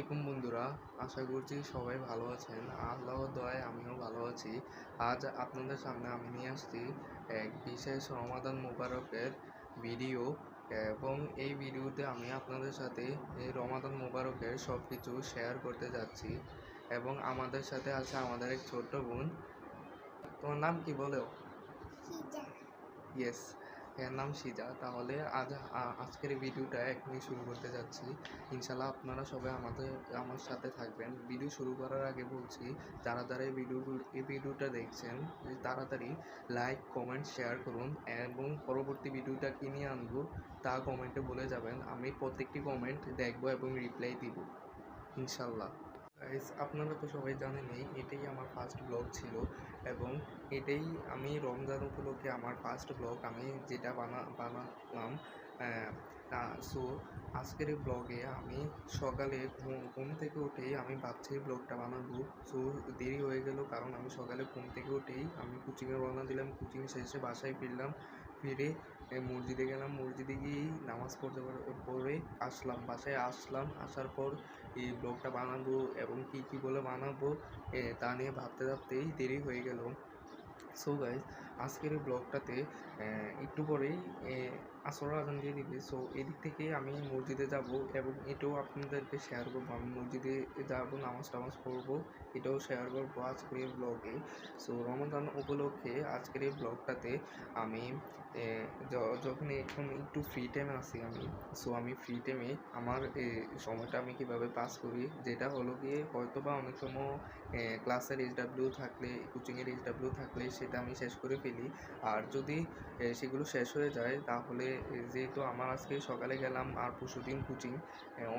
আলাইকুম বন্ধুরা, আশা করছি সবাই ভালো আছেন। আল্লাহর দয়ায় আমিও ভালো আছি। আজ আপনাদের সামনে আমি নিয়ে আসছি এক বিশেষ রমাদান মোবারকের ভিডিও, এবং এই ভিডিওতে আমি আপনাদের সাথে এই রমাদান মোবারকের সব কিছু শেয়ার করতে যাচ্ছি। এবং আমাদের সাথে আছে আমাদের এক ছোট্ট বোন। তোমার নাম কি বলো? ইয়েস, এর নাম সিজা। তাহলে আজকের এই ভিডিওটা এখনই শুরু করতে যাচ্ছি। ইনশাল্লাহ আপনারা সবাই আমার সাথে থাকবেন। ভিডিও শুরু করার আগে বলছি, যারা এই ভিডিওটা দেখছেন তাড়াতাড়ি লাইক, কমেন্ট, শেয়ার করুন এবং পরবর্তী ভিডিওটা কি নিয়ে আনবো তা কমেন্টে বলে যাবেন। আমি প্রত্যেকটি কমেন্ট দেখব এবং রিপ্লাই দিব ইনশাল্লাহ। আপনারা তো সবাই জানেনই, এটাই আমার ফার্স্ট ব্লগ ছিল এবং এটাই আমি রমজান উপলক্ষে আমার ফার্স্ট ব্লগ আমি যেটা বানালাম। সো আজকের এই ব্লগে আমি সকালে ঘুম থেকে উঠেই আমি ভাবছি ব্লগটা বানাবো। সো দেরি হয়ে গেল, কারণ আমি সকালে ঘুম থেকে উঠেই আমি কোচিংয়ে রওনা দিলাম। কোচিং শেষে বাসায় ফিরে মসজিদে গেলাম। মসজিদে গিয়েই নামাজ পড়ে বাসায় আসলাম। আসার পর এই ব্লগটা বানাবো এবং কী বলে বানাবো তা নিয়ে ভাবতেই দেরি হয়ে গেল। সো গাইজ, আজকের এই ব্লগটাতে একটু পরেই আসর আজান দিয়ে দিবে। সো এদিক থেকে আমি মসজিদে যাব এবং এটাও আপনাদেরকে শেয়ার করবো। আমি মসজিদে যাবো, নামাজ পড়বো, এটাও শেয়ার করবো আজকের এই ব্লগে। সো রমজান উপলক্ষে আজকের এই ব্লগটাতে আমি যখন এখন একটু ফ্রি টাইমে আছি আমি ফ্রি টাইমে আমার সময়টা আমি কীভাবে পাস করি, যেটা হলো গিয়ে হয়তোবা অনেক সময় ক্লাসের SW থাকলে, কোচিংয়ের SW থাকলে সেটা আমি শেষ করে ফেলি। আর যদি সেগুলো শেষ হয়ে যায় তাহলে যেহেতু আমার আজকে সকালে গেলাম আর পরশুদিন কোচিং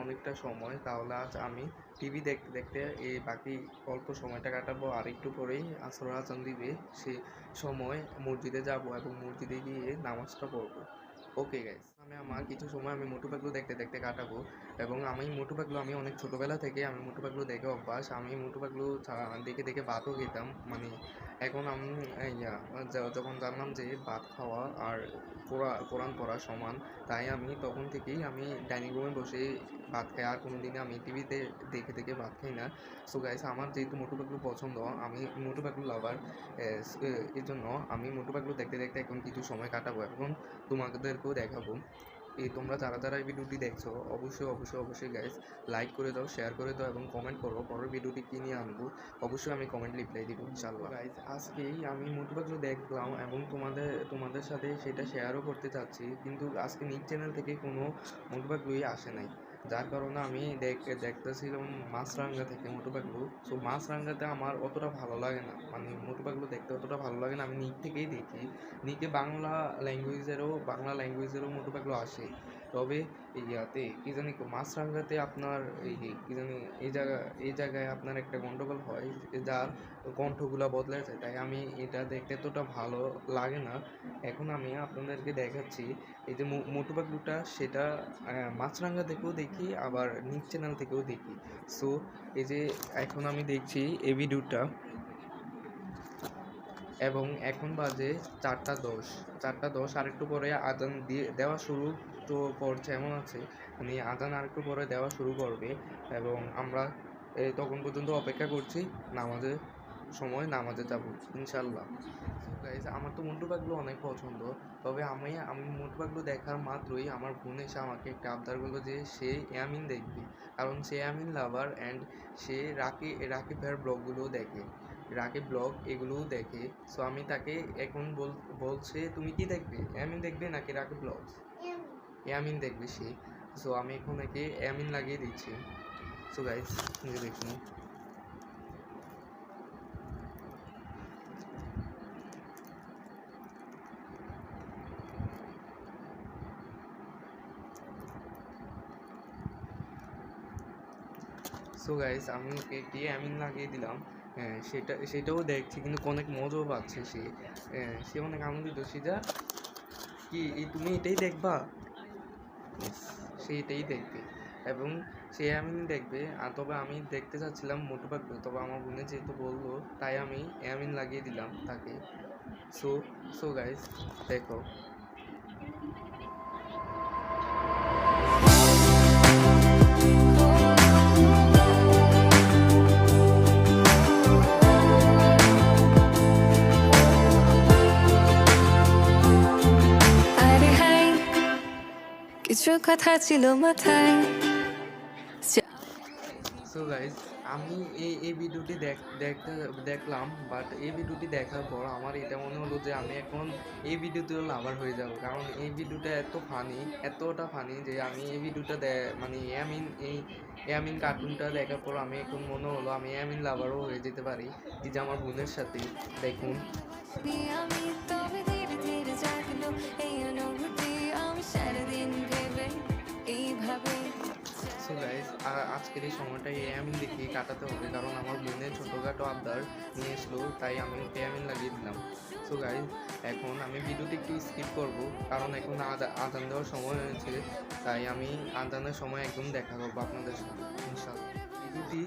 অনেকটা সময়, তাহলে আজ আমি টিভি দেখতে বাকি অল্প সময়টা কাটাবো। আর একটু পরেই আসর আজান দিবে, সে সময় মসজিদে যাব এবং মসজিদে গিয়ে নামাজটা পড়বো। ওকে গাইস, আমার কিছু সময় আমি মোটু পাতলু দেখতে কাটাবো। এবং আমি অনেক ছোটোবেলা থেকে মোটু পাতলু দেখে অভ্যাস। আমি মোটু পাতলু দেখে ভাতও খেতাম। মানে এখন আমি যখন জানলাম যে ভাত খাওয়া আর কোরআন পড়া সমান, তাই আমি তখন থেকেই আমি ডাইনিং রুমে বসে ভাত খাই। আর কোনো দিনে আমি টিভিতে দেখে ভাত খাই না। সো গাইস, আমার যেহেতু মোটু পাতলু পছন্দ, আমি মোটু পাতলু লাভার, এর জন্য আমি মোটু পাতলু দেখতে এখন কিছু সময় কাটাবো এবং তোমাদেরকেও দেখাবো। তোমরা যারা এই ভিডিওটি দেখছো অবশ্যই গাইস লাইক করে দাও, শেয়ার করে দাও এবং কমেন্ট করো পরের ভিডিওটি কী নিয়ে আনবো। অবশ্যই আমি কমেন্ট রিপ্লাই দিব ইনশাল্লাহ। গাইস, আজকেই আমি মোটু পাতলু দেখলাম এবং তোমাদের সাথে সেটা শেয়ারও করতে চাচ্ছি, কিন্তু আজকে নিজ চ্যানেল থেকে কোনো মোটু পাতলুই আসে নাই, যার কারণে আমি দেখতেছিলাম মাছরাঙ্গা থেকে মোটু পাতলু। সো মাছরাঙ্গাতে আমার অতটা ভালো লাগে না, মানে মোটু পাতলু দেখতে অতটা ভালো লাগে না। আমি নিক থেকেই দেখি, নিকে বাংলা ল্যাঙ্গুয়েজেরও মোটু পাতলু আসে। তবে ইয়াতে কী জানি মাছরাঙ্গাতে আপনার কী জানি এই জায়গায় আপনার একটা গন্ডগোল হয়, যার কণ্ঠগুলো বদলে যায়, তাই আমি এটা দেখতে এতটা ভালো লাগে না। এখন আমি আপনাদেরকে দেখাচ্ছি এই যে মোটু পাতলুটা, সেটা মাছরাঙ্গা থেকেও দেখি আবার নিউজ চ্যানেল থেকেও দেখি। সো এই যে এখন আমি দেখছি এই ভিডিওটা এবং এখন বাজে 4:10। আর একটু পরে আজান দেওয়া শুরু তো করছে, এমন আছে মানে আজান আর একটু পরে দেওয়া শুরু করবে এবং আমরা তখন পর্যন্ত অপেক্ষা করছি নামাজের সময় নামাজে যাব ইনশাল্লাহ। গাইস, আমার তো মোটু পাতলু অনেক পছন্দ। তবে আমি মোটু পাতলু দেখার মাত্রই আমার বোন এসে আমাকে একটা আবদার করলো যে সে ইয়ামিন দেখবে, কারণ সে ইয়ামিন লাভার অ্যান্ড সে রাকিব ভাইয়ের ব্লগগুলোও দেখে, রাকিব ব্লগ এগুলোও দেখে। সো আমি তাকে এখন বলছে তুমি কি দেখবে, ইয়ামিন দেখবে নাকি রাকিব ব্লগ? ইয়ামিন দেখবে সে। সো আমি এখন একে ইয়ামিন লাগিয়ে দিচ্ছি। সো গাইস, দেখুন। সো গাইস, আমি ওকে ইয়ামিন লাগিয়ে দিলাম। সেটাও দেখছি, কিন্তু অনেক মজাও পাচ্ছে সে অনেক আনন্দিত। সিজা, কি তুমি এটাই দেখবা? সে এটাই দেখবে এবং সে ইয়ামিন দেখবে। তবে আমি দেখতে চাচ্ছিলাম মোটু পাতলু, তবে আমার বোনে যেহেতু বললো তাই আমি ইয়ামিন লাগিয়ে দিলাম তাকে। সো গাইস, দেখো। কথা ছিল মাথায়। সো গাইজ, আমি এই ভিডিওটি দেখলাম, বাট এই ভিডিওটি দেখার পর আমার এটা মনে হলো যে আমি এখন এই ভিডিওতেও লাভার হয়ে যাব, কারণ এই ভিডিওটা এতটা ফানি যে আমি এই ভিডিওটা মানে ইয়ামিন কার্টুনটা দেখার পর আমি এখন মনে হলো আমি ইয়ামিন লাভারও হয়ে যেতে পারি, এই যে আমার বোনের সাথে। দেখুন আমি তবে ধীরে ধীরে জাগলো এই অনুভূতি, আমি সারাদিন ভেবে এইভাবে। সো গাইজ, আজকের এই সময়টা ইয়ামিন দেখে কাটাতে হবে, কারণ আমার বোনের ছোটোখাটো আবদার নিয়ে এসলো, তাই আমি ইয়ামিন লাগিয়ে দিলাম। সো গাইজ, এখন আমি ভিডিওটি একটু স্কিপ করব, কারণ এখন আজান দেওয়ার সময় হয়েছে, তাই আমি আজানের সময় একদম দেখা করবো আপনাদের সাথে ইনশাল্লাহ। ভিডিওটি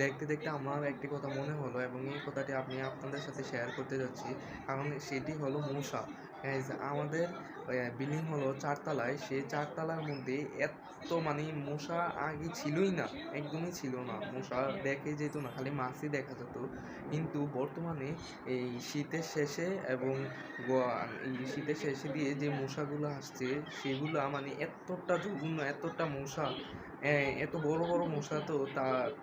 দেখতে দেখতে আমার একটি কথা মনে হলো, এবং এই কথাটি আমি আপনাদের সাথে শেয়ার করতে যাচ্ছি, কারণ সেটি হলো মশা। আমাদের বিল্ডিং হলো 4 তলায়, সেই 4 তলার মধ্যে এত মানে মশা আগে ছিলই না, একদমই ছিল না, মশা দেখে যেত না, খালি মাছই দেখা যেত। কিন্তু বর্তমানে এই শীতের শেষে এবং এই শীতের শেষে দিয়ে যে মশাগুলো আসছে, সেগুলো মানে এতটা জঘন্য, এতটা মশা, এত বড় বড় মশা, তো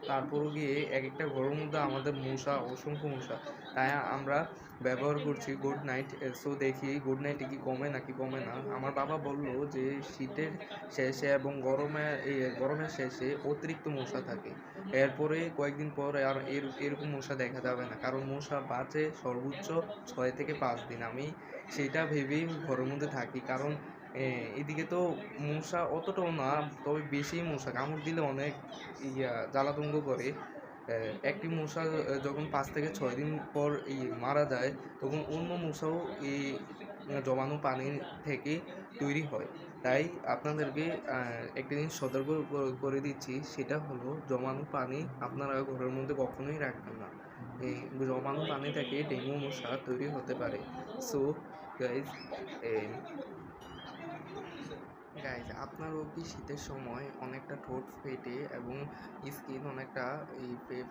তারপরও গিয়ে এক একটা ঘরের মধ্যে আমাদের মশা, অসংখ্য মশা। তাই আমরা ব্যবহার করছি গুড নাইট। সো দেখি গুড নাইটে কি কমে নাকি কমে না। আমার বাবা বললো যে শীতের শেষে এবং গরমের শেষে অতিরিক্ত মশা থাকে, এরপরে কয়েকদিন পর আর এরকম মশা দেখা যাবে না, কারণ মশা বাঁচে সর্বোচ্চ 6 থেকে 5 দিন। আমি সেটা ভেবেই ঘরের মধ্যে থাকি, কারণ এদিকে তো মশা অতটাও না, তবে বেশি মশা কামড় দিলে অনেক জ্বালাতঙ্ক করে। একটি মশা যখন 5 থেকে 6 দিন পর মারা যায়, তখন অন্য মশাও এই জমানো পানি থেকে তৈরি হয়। তাই আপনাদেরকে একটা জিনিস সতর্ক করে দিচ্ছি, সেটা হলো জমানো পানি আপনারা ঘরের মধ্যে কখনোই রাখবেন না। এই জমানো পানি থেকে ডেঙ্গু মশা তৈরি হতে পারে। সো গাইজ, আপনারও কি শীতের সময় অনেকটা ঠোঁট ফেটে এবং স্কিন অনেকটা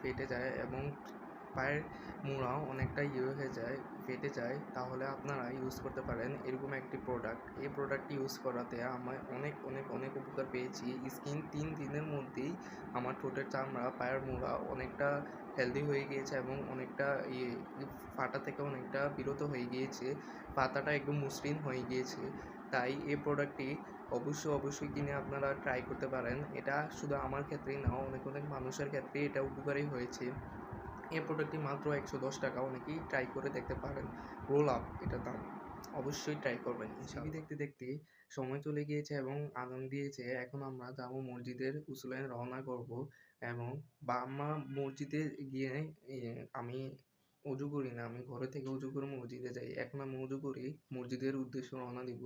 ফেটে যায় এবং পায়ের মোড়াও অনেকটা হয়ে যায়, ফেটে যায়, তাহলে আপনারা ইউজ করতে পারেন এরকম একটি প্রোডাক্ট। এই প্রোডাক্টটি ইউজ করাতে আমি অনেক অনেক অনেক উপকার পেয়েছি। স্কিন 3 দিনের মধ্যেই আমার ঠোঁটের চামড়া, পায়ের মোড়া অনেকটা হেলদি হয়ে গিয়েছে এবং অনেকটা ফাটা থেকে অনেকটা বিরত হয়ে গিয়েছে, পাতাটা একদম মসৃণ হয়ে গিয়েছে। তাই এই প্রোডাক্টটি অবশ্যই কিনে আপনারা ট্রাই করতে পারেন। এটা শুধু আমার ক্ষেত্রেই না, অনেক অনেক মানুষের ক্ষেত্রে এটা উপকারী হয়েছে। এই প্রোডাক্টটি মাত্র 110 টাকা, অনেকেই ট্রাই করে দেখতে পারেন। রোল আপ এটা দাম, অবশ্যই ট্রাই করবেন। ছবি দেখতে দেখতে সময় চলে গিয়েছে এবং আজান দিয়েছে, এখন আমরা যাব মসজিদের উসুলে রওনা করব, এবং বাম্মা মসজিদে গিয়ে আমি অজু করি না, আমি ঘরে থেকে অজু করে মসজিদে যাই। এখন আমি অজু করি, মসজিদের উদ্দেশ্যে রওনা দিব।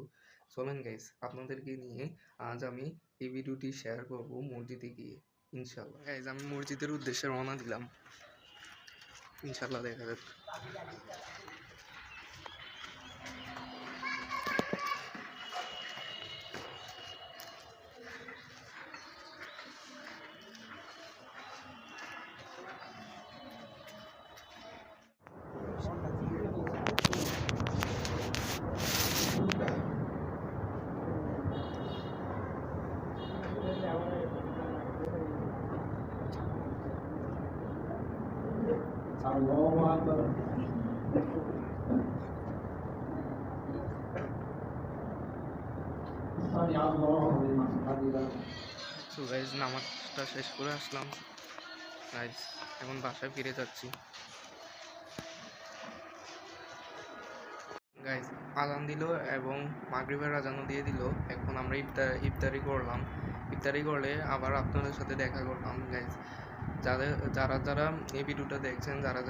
চলেন গাইস, আপনাদেরকে নিয়ে আজ আমি এই ভিডিওটি শেয়ার করব মসজিদে গিয়ে ইনশাল্লাহ। গাইস, আমি মসজিদের উদ্দেশ্যে রওনা দিলাম, ইনশাল্লাহ দেখা যাবে। সো গাইজ, নামাজটা শেষ করে আসলাম গাইজ, এখন বাসায় ফিরে যাচ্ছি। গাইজ, আজান দিল এবং মাগরিবের আজানও দিয়ে দিল। এখন আমরা ইফতারি করলাম। ইফতারি করলে আবার আপনাদের সাথে দেখা করলাম। গাইজ, যারা এই ভিডিওটা দেখছেন, যারা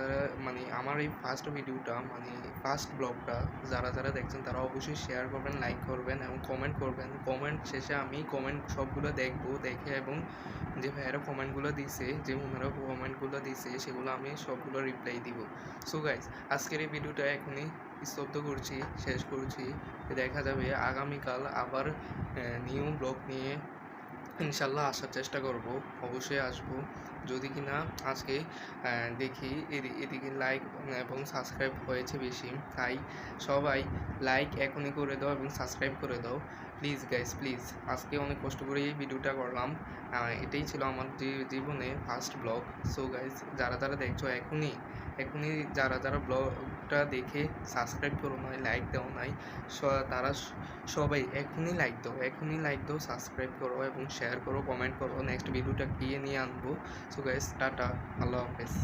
মানে আমার এই ফার্স্ট ভিডিওটা, মানে ফার্স্ট ব্লগটা যারা দেখছেন, তারা অবশ্যই শেয়ার করবেন, লাইক করবেন এবং কমেন্ট করবেন। কমেন্ট শেষে আমি কমেন্ট সবগুলো দেখে এবং যে ভাইয়েরা কমেন্টগুলো দিছে, যে ওনারা কমেন্টগুলো দিছে, সেগুলো আমি সবগুলো রিপ্লাই দিব। সো গাইজ, আজকের এই ভিডিওটা এখনই স্তব্ধ করছি, শেষ করছি। দেখা যাবে আগামীকাল আবার নিউ ব্লগ নিয়ে ইনশাল্লাহ আসার চেষ্টা করব, অবশ্যই আসবো। যদি কিনা আজকে দেখি এদিকে লাইক এবং সাবস্ক্রাইব হয়েছে বেশি, তাই সবাই লাইক এখনই করে দাও এবং সাবস্ক্রাইব করে দাও প্লিজ গাইস, প্লিজ। আজকে অনেক কষ্ট করে এই ভিডিওটা করলাম, এটাই ছিল আমার জীবনে ফার্স্ট ব্লগ। সো গাইস, যারা যারা দেখছো এখনই যারা ব্লগটা দেখে সাবস্ক্রাইব করো নাই, লাইক দাও নাই, তারা সবাই এখনই লাইক দাও, সাবস্ক্রাইব করো এবং শেয়ার করো, কমেন্ট করো নেক্সট ভিডিওটা কী নিয়ে আনবো। সো গাইস, টাটা, আল্লাহ হাফেজ।